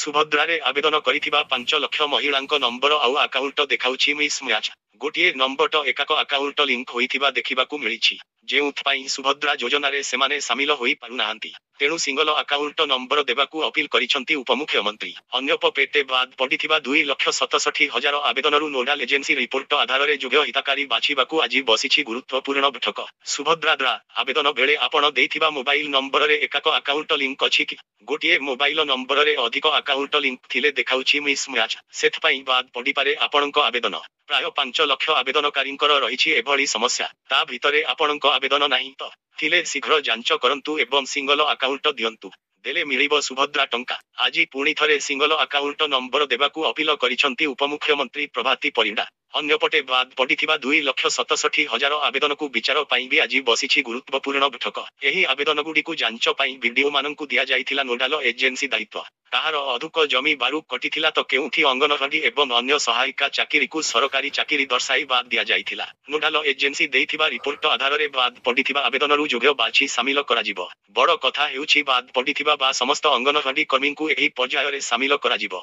ସୁଭଦ୍ରାରେ ଆବେଦନ କରିଥିବା 5 ଲକ୍ଷ ମହିଳାଙ୍କ ନମ୍ବର ଆଉ ଆକାଉଣ୍ଟ ଦେଖାଉଛି ମିସ୍ ମ୍ୟାଚ୍। ଗୋଟିଏ ନମ୍ବରଟ ଏକାକ ଆକାଉଣ୍ଟ ଲିଙ୍କ ହୋଇଥିବା ଦେଖିବାକୁ ମିଳିଛି, ଯେଉଁଥିପାଇଁ ସୁଭଦ୍ରା ଯୋଜନାରେ ସେମାନେ ସାମିଲ ହୋଇପାରୁନାହାନ୍ତି। ତେଣୁ ସିଙ୍ଗଲ ଆକାଉଣ୍ଟ ନମ୍ବର ଦେବାକୁ ଅପିଲ କରିଛନ୍ତି ଉପମୁଖ୍ୟମନ୍ତ୍ରୀ। ଅନ୍ୟପଟେ ବାଦ୍ ପଡ଼ିଥିବା 2,67,000 ଆବେଦନରୁ ନୋଡାଲ ଏଜେନ୍ସି ରିପୋର୍ଟ ଆଧାରରେ ଯୋଗ୍ୟ ହିତାଧିକାରୀ ବାଛିବାକୁ ଆଜି ବସିଛି ଗୁରୁତ୍ୱପୂର୍ଣ୍ଣ ବୈଠକ। ସୁଭଦ୍ରା ଆବେଦନ ବେଳେ ଆପଣ ଦେଇଥିବା ମୋବାଇଲ ନମ୍ବରରେ ଏକାକ ଆକାଉଣ୍ଟ ଲିଙ୍କ ଅଛି କି? ଗୋଟିଏ ମୋବାଇଲ ନମ୍ବରରେ ଅଧିକ ଆକାଉଣ୍ଟ ଲିଙ୍କ ଥିଲେ ଦେଖାଉଛି ମିସ୍ ମ୍ୟାଚ୍। ସେଥିପାଇଁ ବାଦ୍ ପଡ଼ିପାରେ ଆପଣଙ୍କ ଆବେଦନ। ପ୍ରାୟ 5 ଲକ୍ଷ ଆବେଦନକାରୀଙ୍କର ରହିଛି ଏଭଳି ସମସ୍ୟା। ତା ଭିତରେ ଆପଣଙ୍କ ଆବେଦନ ନାହିଁ ତ? ଥିଲେ ଶୀଘ୍ର ଯାଞ୍ଚ କରନ୍ତୁ ଏବଂ ସିଙ୍ଗଲ ଆକାଉଣ୍ଟ ଦିଅନ୍ତୁ। ଦେଲେ ମିଳିବ ସୁଭଦ୍ରା ଟଙ୍କା। ଆଜି ପୁଣି ଥରେ ସିଙ୍ଗଲ ଆକାଉଣ୍ଟ ନମ୍ବର ଦେବାକୁ ଅପିଲ କରିଛନ୍ତି ଉପମୁଖ୍ୟମନ୍ତ୍ରୀ ପ୍ରଭାତୀ ପରିଡ଼ା। ଅନ୍ୟପଟେ ବାଦ୍ ପଡ଼ିଥିବା 2,67,000 ଆବେଦନକୁ ବିଚାର ପାଇଁ ବି ଆଜି ବସିଛି ଗୁରୁତ୍ୱପୂର୍ଣ୍ଣ ବୈଠକ। ଏହି ଆବେଦନଗୁଡ଼ିକୁ ଯାଞ୍ଚ ପାଇଁ ବିଡିଓମାନଙ୍କୁ ଦିଆଯାଇଥିଲା ନୋଡାଲ ଏଜେନ୍ସି ଦାୟିତ୍ୱ। କାହାର ଅଧିକ ଜମି ବାରୁ କଟିଥିଲା ତ କେଉଁଠି ଅଙ୍ଗନବାଡି ଏବଂ ଅନ୍ୟ ସହାୟିକା ଚାକିରିକୁ ସରକାରୀ ଚାକିରି ଦର୍ଶାଇ ବାଦ୍ ଦିଆଯାଇଥିଲା। ନୋଡାଲ ଏଜେନ୍ସି ଦେଇଥିବା ରିପୋର୍ଟ ଆଧାରରେ ବାଦ୍ ପଡ଼ିଥିବା ଆବେଦନରୁ ଯୋଗ୍ୟ ବାଛି ସାମିଲ କରାଯିବ। ବଡ଼ କଥା ହେଉଛି ବାଦ୍ ପଡ଼ିଥିବା ବା ସମସ୍ତ ଅଙ୍ଗନବାଡି କର୍ମୀଙ୍କୁ ଏହି ପର୍ଯ୍ୟାୟରେ ସାମିଲ କରାଯିବ।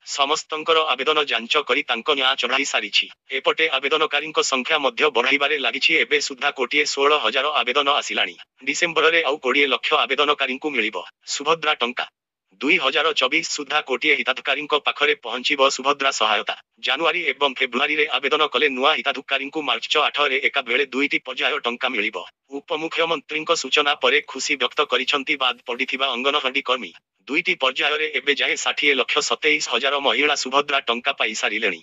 ସମସ୍ତଙ୍କର ଆବେଦନ ଯାଞ୍ଚ କରି ତାଙ୍କ ନାଁ ଚଢ଼ାଇ ସାରିଛି। ଏପଟେ ଆବେଦନକାରୀଙ୍କ ସଂଖ୍ୟା ମଧ୍ୟ ବଢ଼ାଇବାରେ ଲାଗିଛି। ଏବେ ସୁଦ୍ଧା 1,16,000 ଆବେଦନ ଆସିଲାଣି। ଡିସେମ୍ବରରେ ଆଉ 20 ଲକ୍ଷ ଆବେଦନକାରୀଙ୍କୁ ମିଳିବ ସୁଭଦ୍ରା ଟଙ୍କା। 2024 ସୁଦ୍ଧା କୋଟିଏ ହିତାଧିକାରୀଙ୍କ ପାଖରେ ପହଞ୍ଚିବ ସୁଭଦ୍ରା ସହାୟତା। ଜାନୁଆରୀ ଏବଂ ଫେବୃଆରୀରେ ଆବେଦନ କଲେ ନୂଆ ହିତାଧିକାରୀଙ୍କୁ ମାର୍ଚ୍ଚ 8ରେ ଏକା ବେଳେ 2ଟି ପର୍ଯ୍ୟାୟ ଟଙ୍କା ମିଳିବ। ଉପମୁଖ୍ୟମନ୍ତ୍ରୀଙ୍କ ସୂଚନା ପରେ ଖୁସି ବ୍ୟକ୍ତ କରିଛନ୍ତି ବାଦ୍ ପଡ଼ିଥିବା ଅଙ୍ଗନବାଡି କର୍ମୀ। 2ଟି ପର୍ଯ୍ୟାୟରେ ଏବେ ଯାଏଁ 60,27,000 ମହିଳା ସୁଭଦ୍ରା ଟଙ୍କା ପାଇସାରିଲେଣି।